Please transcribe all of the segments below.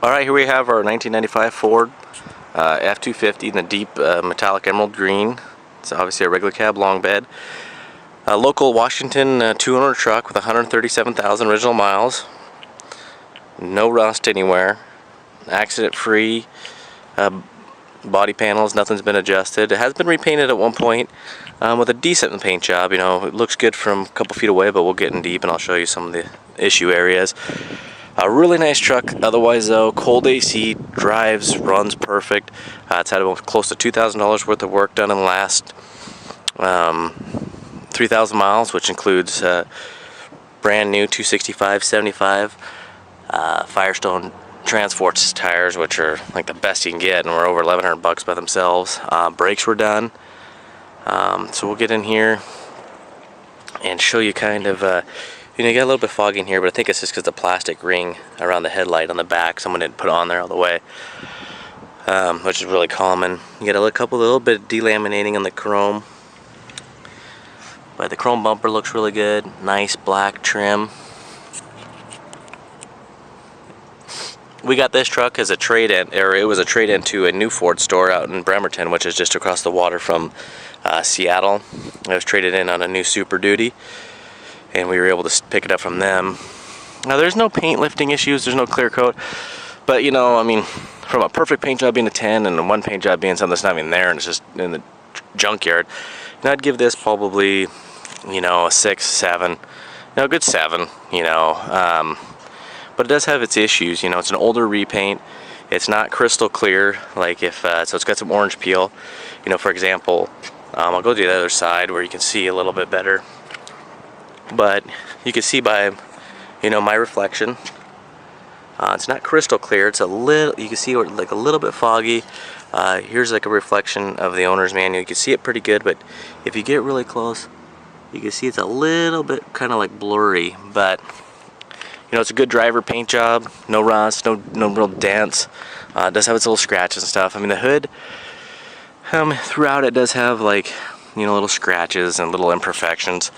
Alright, here we have our 1995 Ford F-250 in the deep metallic emerald green. It's obviously a regular cab long bed. A local Washington 200 truck with 137,000 original miles. No rust anywhere. Accident free. Body panels, nothing's been adjusted. It has been repainted at one point with a decent paint job. You know, it looks good from a couple feet away, but we'll get in deep and I'll show you some of the issue areas. A really nice truck otherwise though, cold AC, drives, runs perfect. It's had about close to $2,000 worth of work done in the last 3,000 miles, which includes brand new 265/75 Firestone Transforce tires, which are like the best you can get, and we're over 1,100 bucks by themselves. Brakes were done. So we'll get in here and show you kind of you know, you got a little bit foggy in here, but I think it's just because the plastic ring around the headlight on the back, someone didn't put it on there all the way, which is really common. You got a little bit of delaminating on the chrome, but the chrome bumper looks really good. Nice black trim. We got this truck as a trade-in, or it was a trade-in to a new Ford store out in Bremerton, which is just across the water from Seattle. It was traded in on a new Super Duty, and we were able to pick it up from them. Now there's no paint lifting issues, there's no clear coat, but you know, I mean, from a perfect paint job being a 10 and a one paint job being something that's not even there and it's just in the junkyard, and I'd give this probably, you know, a 6, 7, no, a good 7, you know, but it does have its issues. You know, it's an older repaint, it's not crystal clear, like if, so it's got some orange peel, you know, for example, I'll go to the other side where you can see a little bit better. But you can see by, you know, my reflection, it's not crystal clear. It's a little, you can see where like a little bit foggy. Here's like a reflection of the owner's manual. You can see it pretty good, but if you get really close, you can see it's a little bit kind of like blurry. But you know, it's a good driver paint job. No rust, no real dents. It does have its little scratches and stuff. I mean, the hood throughout it does have, like, you know, little scratches and little imperfections.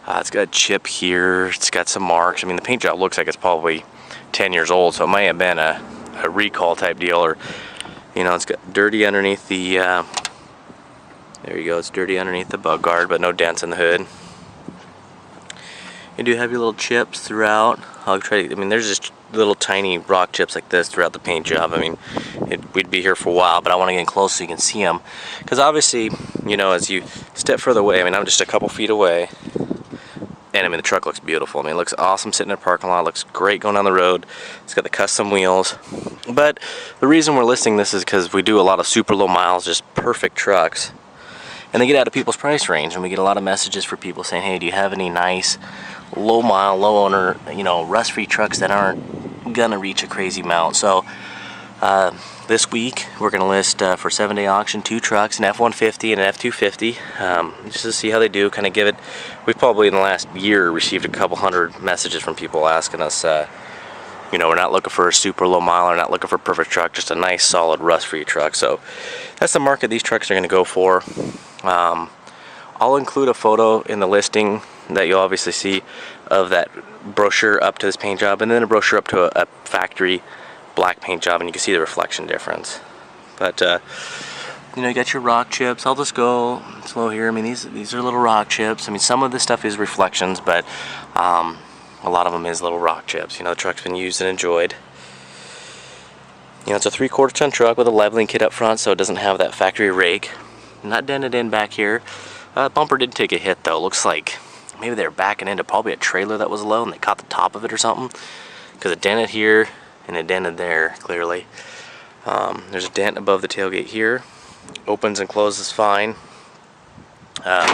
It's got a chip here, it's got some marks. I mean, the paint job looks like it's probably 10 years old, so it might have been a recall type deal, or, you know, it's got dirty underneath the, there you go, it's dirty underneath the bug guard, but no dents in the hood. You do have your little chips throughout. I'll try to, I mean, there's just little tiny rock chips like this throughout the paint job. I mean, we'd be here for a while, but I want to get in close so you can see them. Because obviously, you know, as you step further away, I mean, I'm just a couple feet away. And I mean, the truck looks beautiful. I mean, it looks awesome sitting in a parking lot. It looks great going down the road. It's got the custom wheels. But the reason we're listing this is because we do a lot of super low miles, just perfect trucks. And they get out of people's price range. And we get a lot of messages for people saying, hey, do you have any nice low mile, low owner, you know, rust-free trucks that aren't gonna reach a crazy amount? So this week we're gonna list for 7-day auction 2 trucks, an F-150 and an F-250, just to see how they do, kind of give it. We've probably in the last year received a couple hundred messages from people asking us, you know, we're not looking for a super low mile, we're not looking for a perfect truck, just a nice solid rust-free truck. So that's the market these trucks are gonna go for. I'll include a photo in the listing that you'll obviously see of that brochure up to this paint job, and then a brochure up to a factory black paint job, and you can see the reflection difference. But you know, you got your rock chips. I'll just go slow here. I mean, these are little rock chips. I mean, some of this stuff is reflections, but a lot of them is little rock chips. You know, the truck's been used and enjoyed. You know, it's a 3/4 ton truck with a leveling kit up front, so it doesn't have that factory rake. Not dented in back here. Bumper did take a hit though. Looks like maybe they were backing into probably a trailer that was low and they caught the top of it or something, because it dented here and it dented there clearly. There's a dent above the tailgate here. Opens and closes fine. As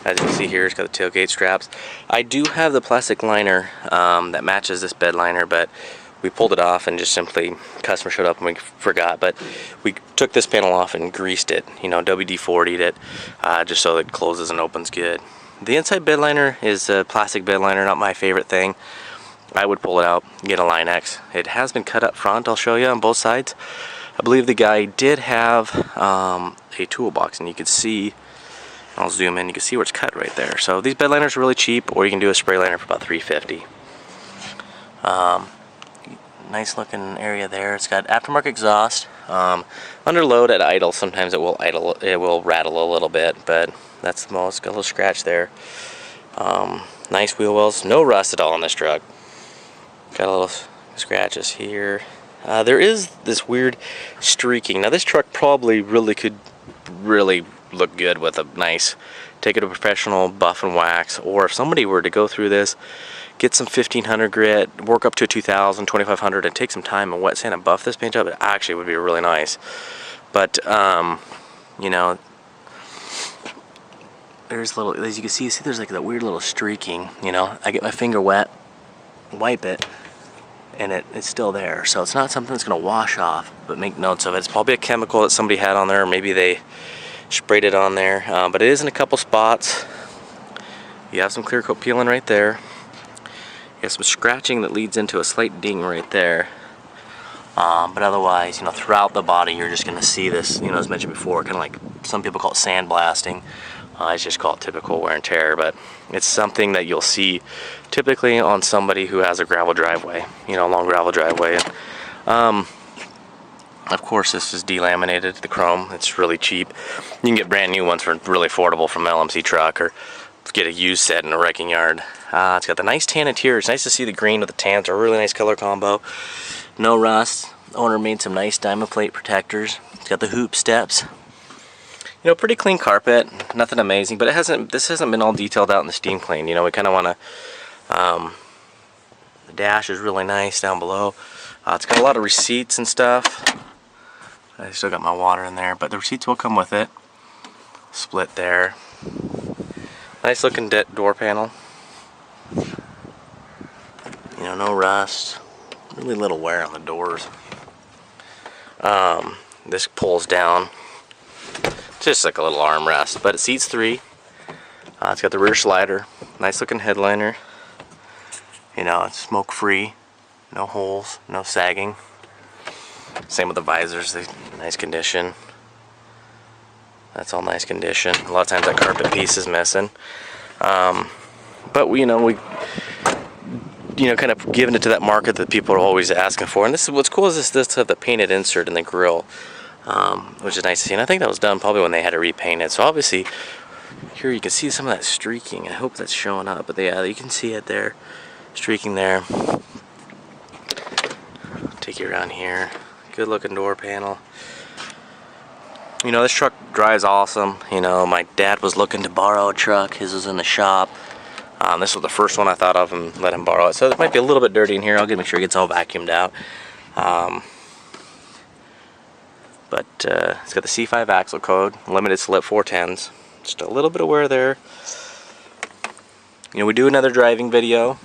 you can see here, it's got the tailgate straps. I do have the plastic liner that matches this bed liner, but we pulled it off and just simply, customer showed up and we forgot, but we took this panel off and greased it, you know, WD-40'd it, just so it closes and opens good. The inside bed liner is a plastic bed liner, not my favorite thing. I would pull it out, get a Line-X. It has been cut up front, I'll show you on both sides. I believe the guy did have a toolbox, and you can see, I'll zoom in, you can see where it's cut right there. So these bed liners are really cheap, or you can do a spray liner for about $3.50. Nice looking area there. It's got aftermarket exhaust. Under load at idle, sometimes it will rattle a little bit, but that's the most. Got a little scratch there. Nice wheel wells. No rust at all on this truck. Got a little scratches here. There is this weird streaking. Now this truck probably could look good with a nice, take it to a professional buff and wax, or if somebody were to go through this, get some 1500 grit, work up to a 2000, 2500, and take some time and wet sand and buff this paint job, it actually would be really nice. But you know, there's little, as you can see there's like that weird little streaking. You know, I get my finger wet, wipe it, and it's still there. So it's not something that's going to wash off, but make notes of it. It's probably a chemical that somebody had on there, or maybe they sprayed it on there, but it is in a couple spots. You have some clear coat peeling right there. You have some scratching that leads into a slight ding right there. But otherwise, you know, throughout the body, you're just going to see this, you know, as mentioned before, kind of like some people call it sandblasting. I just call it typical wear and tear, but it's something that you'll see typically on somebody who has a gravel driveway, you know, a long gravel driveway. Of course, this is delaminated, the chrome. It's really cheap. You can get brand new ones for really affordable from LMC Truck, or get a used set in a wrecking yard. It's got the nice tan interior. It's nice to see the green with the tan. It's a really nice color combo. No rust. The owner made some nice diamond plate protectors. It's got the hoop steps. You know, pretty clean carpet. Nothing amazing, but this hasn't been all detailed out in the steam clean. You know, we kind of want to. The dash is really nice down below. It's got a lot of receipts and stuff. I still got my water in there, but the receipts will come with it. Split there. Nice looking door panel. You know, no rust. Really little wear on the doors. This pulls down. Just like a little armrest, but it seats 3. It's got the rear slider. Nice looking headliner. You know, it's smoke free. No holes, no sagging. Same with the visors, they're nice condition. That's all nice condition. A lot of times that carpet piece is missing. But we kind of giving it to that market that people are always asking for. And this is what's cool is this have the painted insert in the grill, which is nice to see. And I think that was done probably when they had it repainted. So obviously here you can see some of that streaking. I hope that's showing up, but yeah, you can see it there, streaking there. Take you around here. Good looking door panel. You know, this truck drives awesome. You know, my dad was looking to borrow a truck. His was in the shop. This was the first one I thought of and let him borrow it. So it might be a little bit dirty in here. I'll make sure it gets all vacuumed out. But it's got the C5 axle code, limited slip 410s. Just a little bit of wear there. You know, we do another driving video.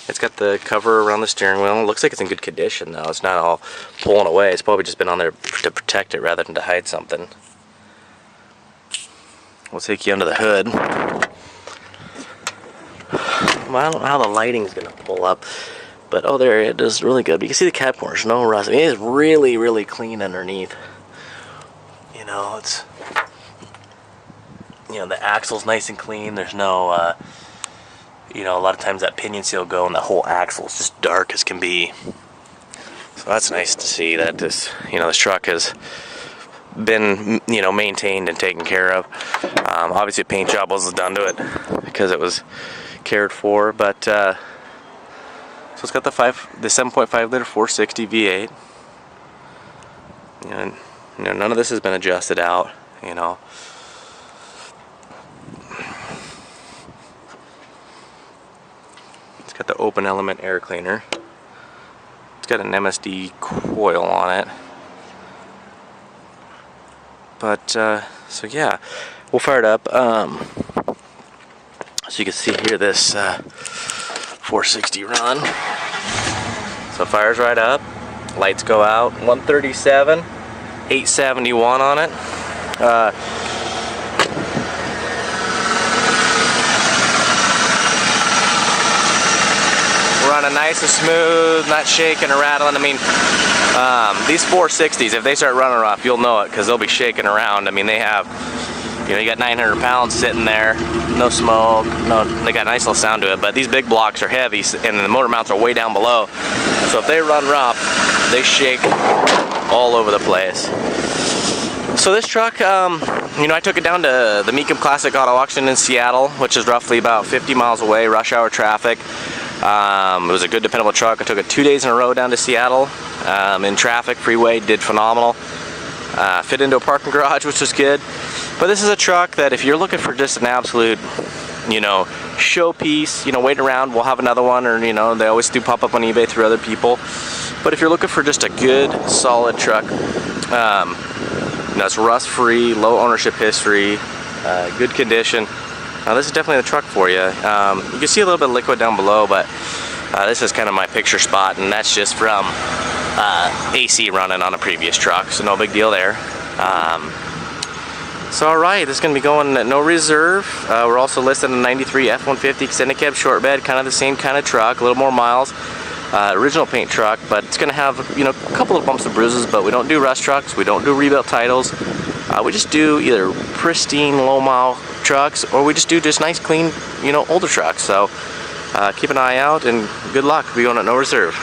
It's got the cover around the steering wheel. It looks like it's in good condition though. It's not all pulling away. It's probably just been on there to protect it rather than to hide something. We'll take you under the hood. Well, I don't know how the lighting's gonna pull up, but oh, there it is, really good. But you can see the cab corners, no rust. I mean, it is really, really clean underneath. You know, it's, you know, the axle's nice and clean. There's no, you know, a lot of times that pinion seal go and the whole axle is just dark as can be. So that's nice to see that this, you know, this truck has been, you know, maintained and taken care of. Obviously a paint job wasn't done to it because it was cared for, but so it's got the 7.5 liter 460 V8. And you know, none of this has been adjusted out, you know. It's got the open element air cleaner. It's got an MSD coil on it. But so yeah, we'll fire it up. So you can see here this 460 run. So it fires right up. Lights go out. 137, 871 on it. Running nice and smooth, not shaking or rattling. I mean, these 460s, if they start running rough, you'll know it because they'll be shaking around. I mean, they have, you know, you got 900 pounds sitting there, no smoke, no, they got a nice little sound to it. But these big blocks are heavy, and the motor mounts are way down below. So if they run rough, they shake all over the place. So this truck, you know, I took it down to the Mecum Classic Auto Auction in Seattle, which is roughly about 50 miles away, rush hour traffic. It was a good, dependable truck. I took it 2 days in a row down to Seattle in traffic, freeway, did phenomenal. Fit into a parking garage, which was good. But this is a truck that if you're looking for just an absolute, you know, showpiece, you know, wait around, we'll have another one, or, you know, they always do pop up on eBay through other people. But if you're looking for just a good, solid truck, you know, it's rust-free, low ownership history, good condition, this is definitely the truck for you. You can see a little bit of liquid down below, but this is kind of my picture spot, and that's just from AC running on a previous truck, so no big deal there. So alright, this is going to be going at no reserve. We're also listed in a 93 F-150 extended cab short bed, kind of the same kind of truck, a little more miles. Original paint truck, but it's going to have, you know, a couple of bumps and bruises, but we don't do rust trucks, we don't do rebuilt titles. We just do either pristine low mile trucks, or we just do nice clean, you know, older trucks. So keep an eye out, and good luck. We're going at no reserve.